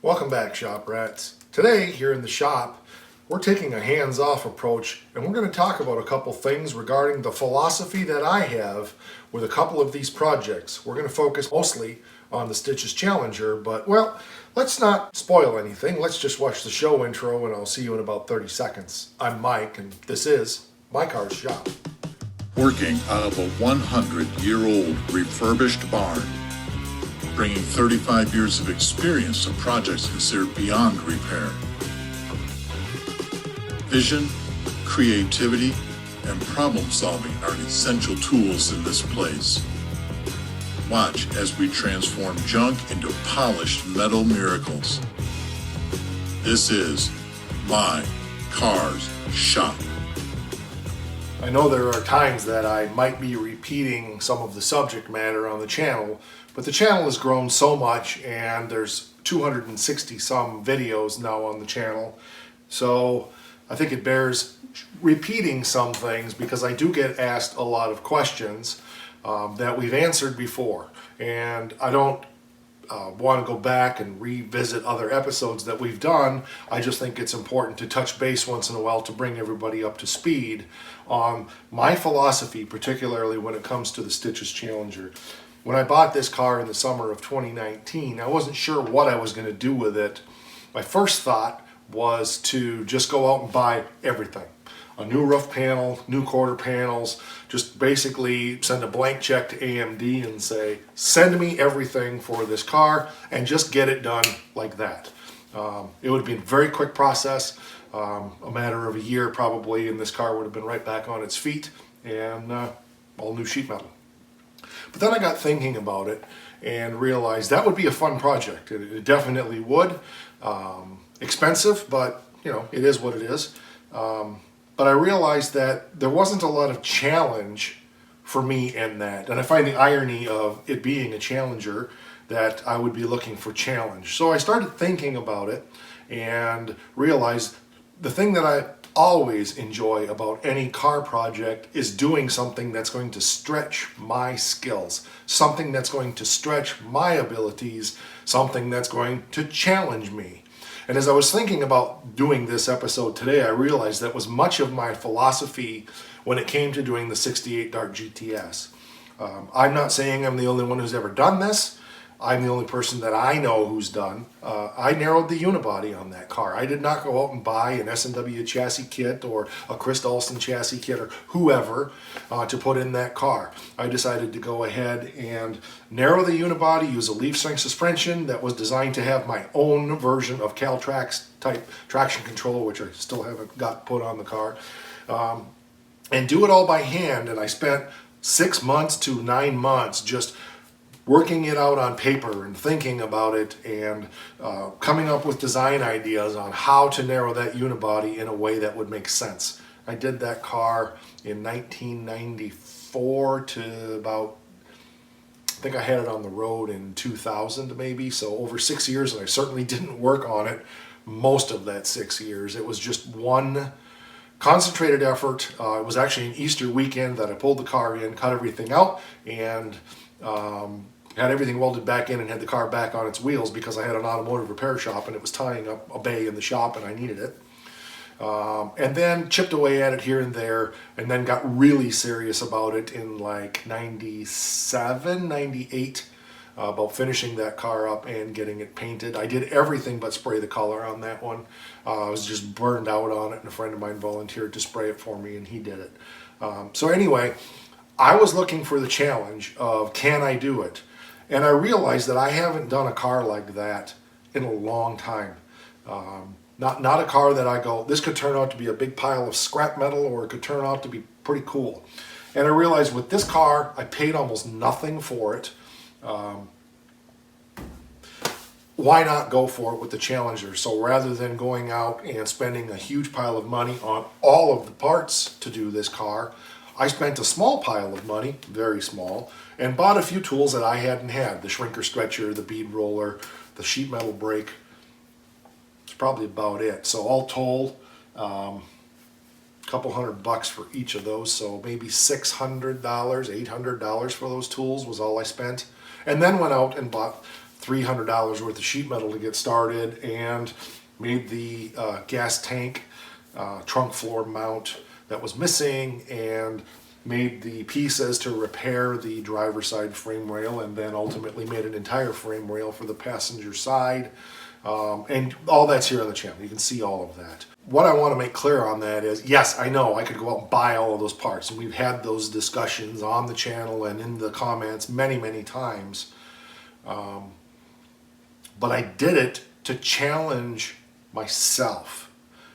Welcome back, shop rats. Today, here in the shop, we're taking a hands-off approach and we're going to talk about a couple things regarding the philosophy that I have with a couple of these projects. We're going to focus mostly on the Stitches Challenger, but well, let's not spoil anything. Let's just watch the show intro and I'll see you in about 30 seconds. I'm Mike and this is My Car's Shop. Working out of a 100-year-old refurbished barn, bringing 35 years of experience to projects considered beyond repair. Vision, creativity, and problem solving are essential tools in this place. Watch as we transform junk into polished metal miracles. This is My Car's Shop. I know there are times that I might be repeating some of the subject matter on the channel, but the channel has grown so much and there's 260 some videos now on the channel. So I think it bears repeating some things because I do get asked a lot of questions that we've answered before. And I don't want to go back and revisit other episodes that we've done. I just think it's important to touch base once in a while to bring everybody up to speed on my philosophy, particularly when it comes to the Stitches Challenger. When I bought this car in the summer of 2019, I wasn't sure what I was going to do with it. My first thought was to just go out and buy everything. A new roof panel, new quarter panels, just basically send a blank check to AMD and say, send me everything for this car and just get it done like that. It would have been a very quick process, a matter of a year probably, and this car would have been right back on its feet and all new sheet metal. But then I got thinking about it and realized that would be a fun project. It definitely would. Expensive, but you know, it is what it is. But I realized that there wasn't a lot of challenge for me in that. And I find the irony of it being a Challenger that I would be looking for challenge. So I started thinking about it and realized the thing that I always enjoy about any car project is doing something that's going to stretch my skills, something that's going to stretch my abilities, something that's going to challenge me. And as I was thinking about doing this episode today, I realized that was much of my philosophy when it came to doing the 68 Dart GTS. I'm not saying I'm the only one who's ever done this. I'm the only person that I know who's done. I narrowed the unibody on that car. I did not go out and buy an S&W chassis kit or a Chris Alston chassis kit or whoever to put in that car. I decided to go ahead and narrow the unibody, use a leaf spring suspension that was designed to have my own version of Caltrax type traction control, which I still haven't got put on the car, and do it all by hand. And I spent 6 months to 9 months just working it out on paper and thinking about it and coming up with design ideas on how to narrow that unibody in a way that would make sense. I did that car in 1994 to about, I think I had it on the road in 2000 maybe, so over 6 years, and I certainly didn't work on it most of that 6 years. It was just one concentrated effort. It was actually an Easter weekend that I pulled the car in, cut everything out, and had everything welded back in and had the car back on its wheels because I had an automotive repair shop and it was tying up a bay in the shop and I needed it. And then chipped away at it here and there and then got really serious about it in like 97, 98, about finishing that car up and getting it painted. I did everything but spray the color on that one. I was just burned out on it and a friend of mine volunteered to spray it for me and he did it. So anyway, I was looking for the challenge of can I do it? And I realized that I haven't done a car like that in a long time. Not a car that I go, this could turn out to be a big pile of scrap metal or it could turn out to be pretty cool. And I realized with this car, I paid almost nothing for it. Why not go for it with the Challenger? So rather than going out and spending a huge pile of money on all of the parts to do this car, I spent a small pile of money, very small, and bought a few tools that I hadn't had. The shrinker stretcher, the bead roller, the sheet metal brake. It's probably about it. So all told, a couple $100 for each of those. So maybe $600, $800 for those tools was all I spent. And then went out and bought $300 worth of sheet metal to get started, and made the gas tank trunk floor mount that was missing, and made the pieces to repair the driver's side frame rail, and then ultimately made an entire frame rail for the passenger side. And all that's here on the channel. You can see all of that. What I want to make clear on that is, yes, I know I could go out and buy all of those parts, and we've had those discussions on the channel and in the comments many, many times. But I did it to challenge myself.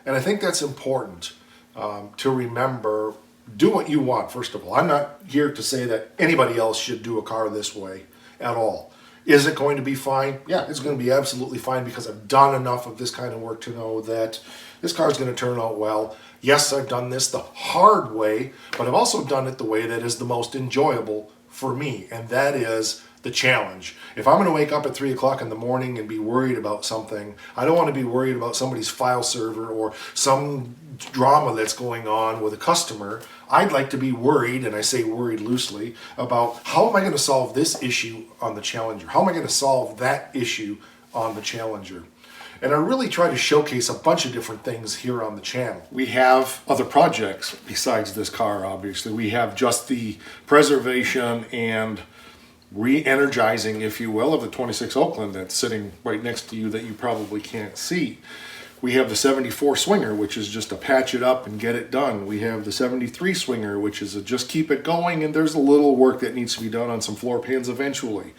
And I think that's important to remember. Do what you want, first of all. I'm not here to say that anybody else should do a car this way at all. Is it going to be fine? Yeah, it's going to be absolutely fine, because I've done enough of this kind of work to know that this car is going to turn out well. Yes, I've done this the hard way, but I've also done it the way that is the most enjoyable for me, and that is the challenge. If I'm going to wake up at 3 o'clock in the morning and be worried about something, I don't want to be worried about somebody's file server or some drama that's going on with a customer. I'd like to be worried, and I say worried loosely, about how am I going to solve this issue on the Challenger? How am I going to solve that issue on the Challenger? And I really try to showcase a bunch of different things here on the channel. We have other projects besides this car, obviously. We have just the preservation and re-energizing, if you will, of the 26 Oakland that's sitting right next to you that you probably can't see. We have the 74 Swinger, which is just to patch it up and get it done. We have the 73 Swinger, which is a just keep it going, and there's a little work that needs to be done on some floor pans eventually.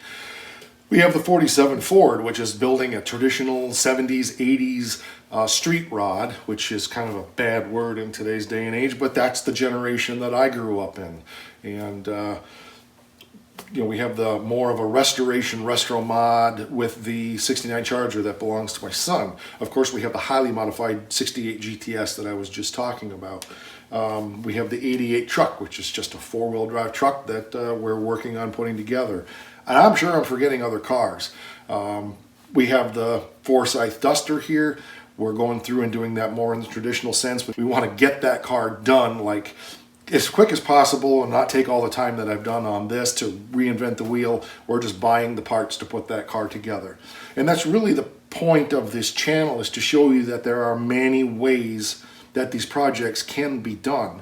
We have the 47 Ford, which is building a traditional 70s, 80s street rod, which is kind of a bad word in today's day and age, but that's the generation that I grew up in. And we have the more of a restoration retro mod with the 69 Charger that belongs to my son. Of course, we have the highly modified 68 GTS that I was just talking about. We have the 88 truck, which is just a four-wheel drive truck that we're working on putting together. And I'm sure I'm forgetting other cars. We have the Forsyth Duster here. We're going through and doing that more in the traditional sense, but we want to get that car done like as quick as possible and not take all the time that I've done on this to reinvent the wheel. We're just buying the parts to put that car together. And that's really the point of this channel, is to show you that there are many ways that these projects can be done.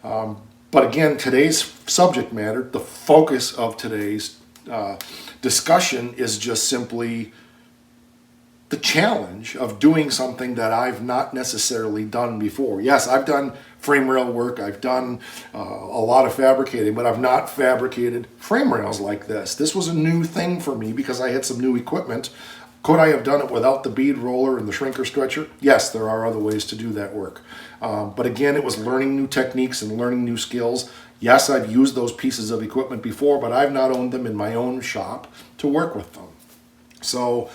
But again, today's subject matter, the focus of today's discussion is just simply the challenge of doing something that I've not necessarily done before. Yes, I've done frame rail work, I've done a lot of fabricating, but I've not fabricated frame rails like this. This was a new thing for me because I had some new equipment. Could I have done it without the bead roller and the shrinker stretcher? Yes, there are other ways to do that work. But again, it was learning new techniques and learning new skills. Yes, I've used those pieces of equipment before, but I've not owned them in my own shop to work with them. So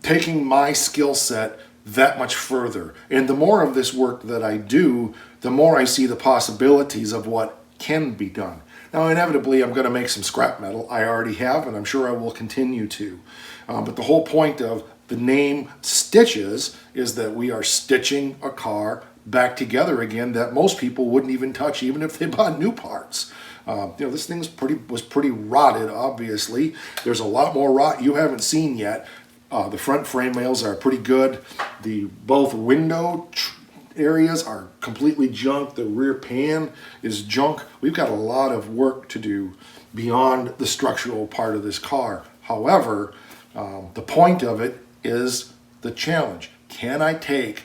taking my skill set that much further, and the more of this work that I do, the more I see the possibilities of what can be done. Now, inevitably, I'm going to make some scrap metal. I already have, and I'm sure I will continue to. But the whole point of the name Stitches is that we are stitching a car back together again that most people wouldn't even touch, even if they bought new parts. This thing was pretty rotted, obviously. There's a lot more rot you haven't seen yet. The front frame rails are pretty good. Both window areas are completely junk. The rear pan is junk. We've got a lot of work to do beyond the structural part of this car. However, the point of it is the challenge. Can I take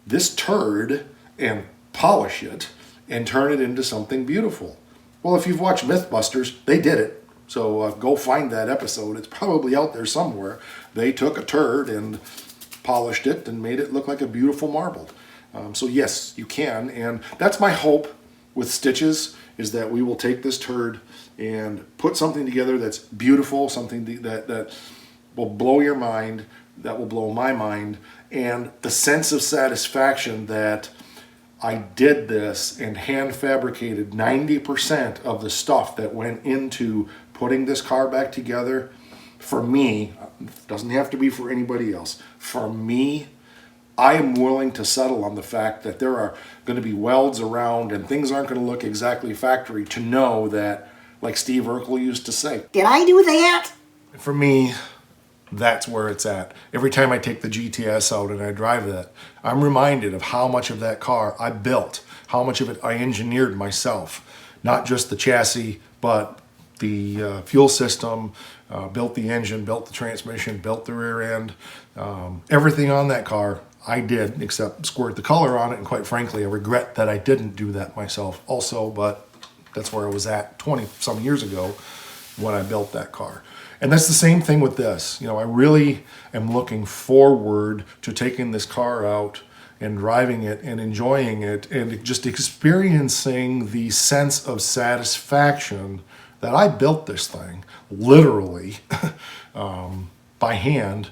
this turd and polish it and turn it into something beautiful? Well, if you've watched Mythbusters, they did it. So go find that episode. It's probably out there somewhere. They took a turd and polished it and made it look like a beautiful marble. So yes, you can. And that's my hope with Stitches, is that we will take this turd and put something together that's beautiful, something that will blow your mind, that will blow my mind, and the sense of satisfaction that I did this and hand fabricated 90% of the stuff that went into putting this car back together. For me, it doesn't have to be for anybody else. For me, I am willing to settle on the fact that there are going to be welds around and things aren't going to look exactly factory, to know that, like Steve Urkel used to say, Did I do that? For me, that's where it's at. Every time I take the GTS out and I drive that, I'm reminded of how much of that car I built, how much of it I engineered myself. Not just the chassis, but the fuel system, built the engine, built the transmission, built the rear end. Everything on that car I did, except squirt the color on it, and quite frankly, I regret that I didn't do that myself also, but that's where I was at 20 some years ago when I built that car. And that's the same thing with this. You know, I really am looking forward to taking this car out and driving it and enjoying it and just experiencing the sense of satisfaction that I built this thing literally by hand,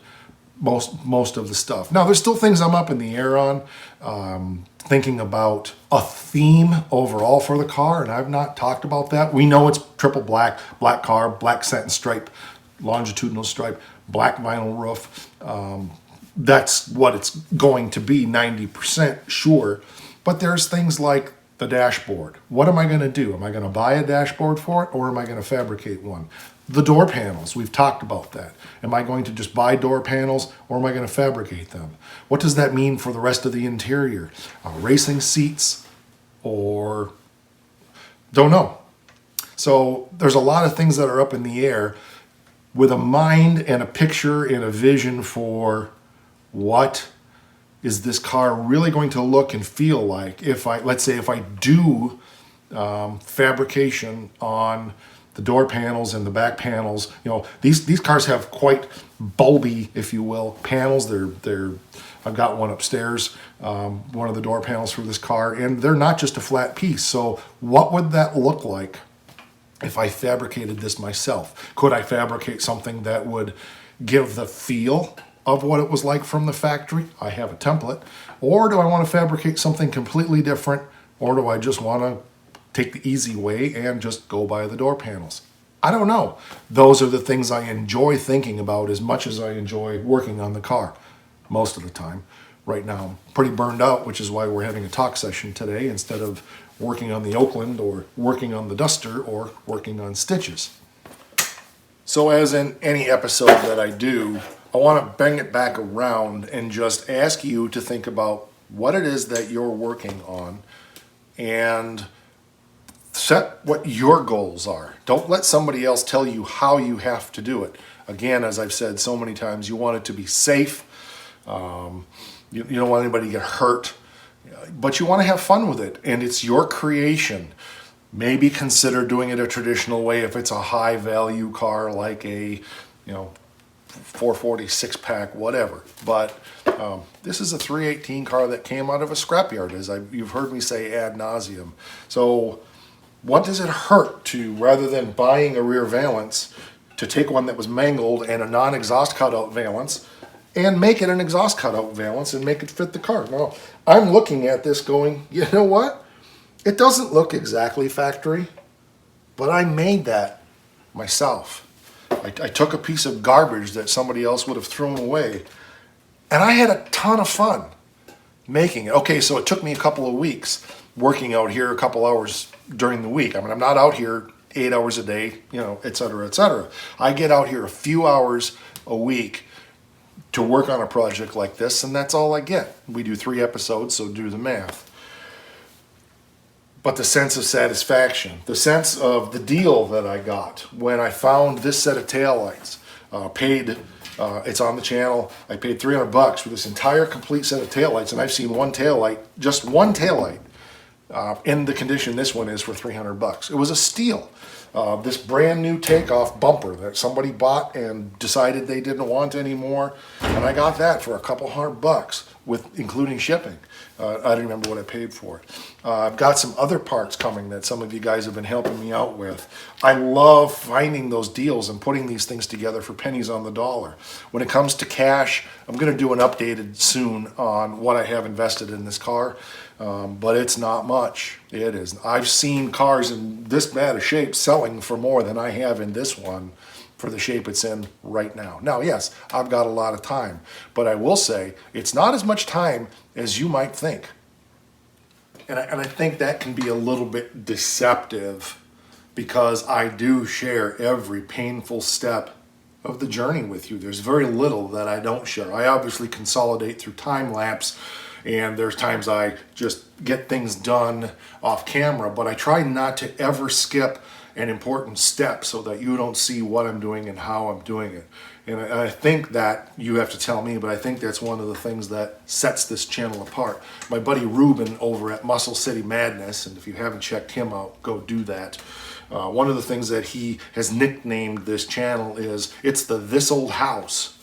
most of the stuff. Now, there's still things I'm up in the air on, thinking about a theme overall for the car, and I've not talked about that. We know it's triple black car, black satin stripe, longitudinal stripe, black vinyl roof. That's what it's going to be, 90% sure. But there's things like the dashboard. What am I going to do? Am I going to buy a dashboard for it, or am I going to fabricate one? The door panels, we've talked about that. Am I going to just buy door panels, or am I going to fabricate them? What does that mean for the rest of the interior? Racing seats, or don't know. So there's a lot of things that are up in the air, with a mind and a picture and a vision for what is this car really going to look and feel like if let's say if I do fabrication on the door panels and the back panels. You know, these cars have quite bulby, if you will, panels. I've got one upstairs, one of the door panels for this car, and they're not just a flat piece. So what would that look like if I fabricated this myself? Could I fabricate something that would give the feel of what it was like from the factory? I have a template. Or do I want to fabricate something completely different? Or do I just want to take the easy way and just go by the door panels? I don't know. Those are the things I enjoy thinking about as much as I enjoy working on the car most of the time. Right now, I'm pretty burned out, which is why we're having a talk session today instead of working on the Oakland or working on the Duster or working on stitches. So as in any episode that I do, I want to bring it back around and just ask you to think about what it is that you're working on and set what your goals are. Don't let somebody else tell you how you have to do it. Again, as I've said so many times, you want it to be safe. You don't want anybody to get hurt, but you want to have fun with it, and it's your creation. Maybe consider doing it a traditional way if it's a high value car like a 440 6-pack, whatever. But this is a 318 car that came out of a scrapyard, as you've heard me say ad nauseum. So what does it hurt to, rather than buying a rear valance, to take one that was mangled and a non-exhaust cutout valance and make it an exhaust cutout valance and make it fit the car? Now, I'm looking at this going, you know what? It doesn't look exactly factory, but I made that myself. I took a piece of garbage that somebody else would have thrown away, and I had a ton of fun making it. Okay, so it took me a couple of weeks working out here, a couple hours during the week. I mean, I'm not out here 8 hours a day, et cetera, et cetera. I get out here a few hours a week to work on a project like this, and that's all I get. We do 3 episodes, so do the math. But the sense of satisfaction, the sense of the deal that I got when I found this set of taillights, it's on the channel, I paid $300 for this entire complete set of taillights, and I've seen one taillight, just one taillight, in the condition this one is, for $300. It was a steal. This brand new takeoff bumper that somebody bought and decided they didn't want anymore, and I got that for a couple $100 including shipping. I don't remember what I paid for it. I've got some other parts coming that some of you guys have been helping me out with. I love finding those deals and putting these things together for pennies on the dollar. When it comes to cash, I'm going to do an updated soon on what I have invested in this car, but it's not much. It is. I've seen cars in this bad a shape selling for more than I have in this one for the shape it's in right now. Now, yes, I've got a lot of time, but I will say it's not as much time as you might think. And I think that can be a little bit deceptive, because I do share every painful step of the journey with you. There's very little that I don't share. I obviously consolidate through time lapse, and there's times I just get things done off camera, but I try not to ever skip an important step so that you don't see what I'm doing and how I'm doing it. And I think that, you have to tell me, but I think that's one of the things that sets this channel apart. My buddy Ruben over at Muscle City Madness, and if you haven't checked him out, go do that. One of the things that he has nicknamed this channel is, it's the This Old House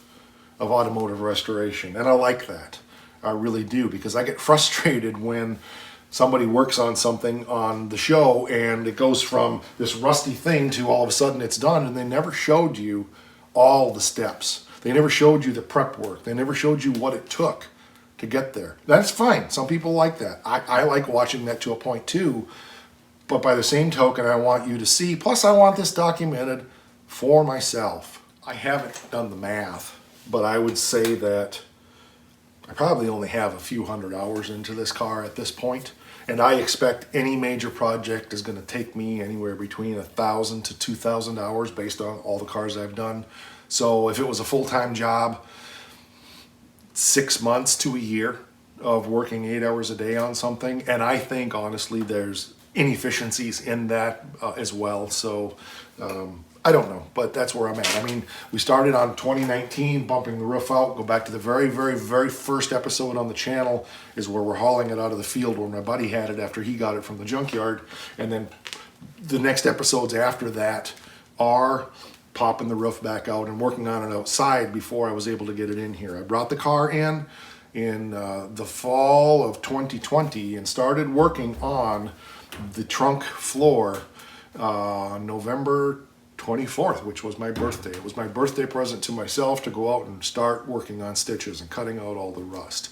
of automotive restoration. And I like that. I really do, because I get frustrated when somebody works on something on the show and it goes from this rusty thing to all of a sudden it's done, and they never showed you all the steps. They never showed you the prep work. They never showed you what it took to get there. That's fine. Some people like that. I like watching that to a point too, but by the same token, I want you to see, plus I want this documented for myself. I haven't done the math, but I would say that I probably only have a few hundred hours into this car at this point, and I expect any major project is going to take me anywhere between 1,000 to 2,000 hours based on all the cars I've done. So if it was a full-time job, 6 months to a year of working 8 hours a day on something, and I think honestly there's inefficiencies in that as well. So I don't know, but that's where I'm at. I mean, we started on 2019, bumping the roof out. Go back to the very, very, very first episode on the channel is where we're hauling it out of the field where my buddy had it after he got it from the junkyard. And then the next episodes after that are popping the roof back out and working on it outside before I was able to get it in here. I brought the car in the fall of 2020 and started working on the trunk floor November 24th, which was my birthday. It was my birthday present to myself to go out and start working on stitches and cutting out all the rust.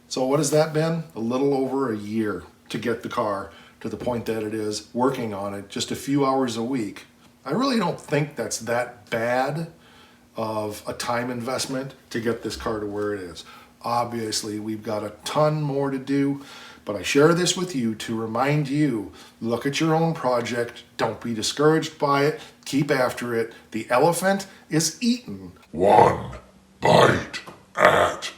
So what has that been? A little over a year to get the car to the point that it is, working on it just a few hours a week. I really don't think that's that bad of a time investment to get this car to where it is. Obviously, we've got a ton more to do, but I share this with you to remind you, look at your own project, don't be discouraged by it, keep after it. The elephant is eaten one bite at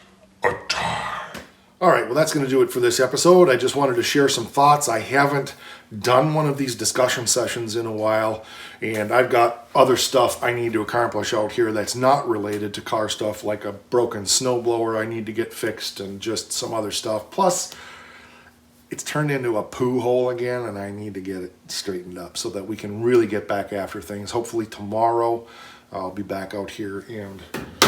a time. All right, well, that's going to do it for this episode. I just wanted to share some thoughts. I haven't done one of these discussion sessions in a while, and I've got other stuff I need to accomplish out here that's not related to car stuff, like a broken snowblower I need to get fixed and just some other stuff. Plus, it's turned into a poo hole again, and I need to get it straightened up so that we can really get back after things. Hopefully tomorrow I'll be back out here and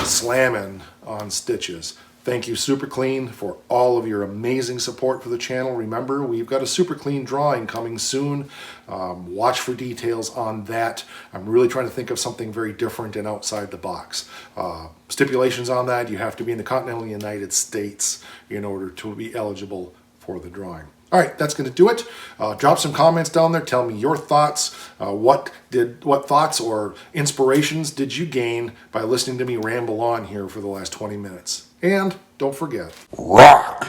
slamming on stitches. Thank you, Super Clean, for all of your amazing support for the channel. Remember, we've got a Super Clean drawing coming soon. Watch for details on that. I'm really trying to think of something very different and outside the box. Stipulations on that: you have to be in the continental United States in order to be eligible for the drawing. All right, that's going to do it. Drop some comments down there. Tell me your thoughts. What thoughts or inspirations did you gain by listening to me ramble on here for the last 20 minutes? And don't forget, Rock!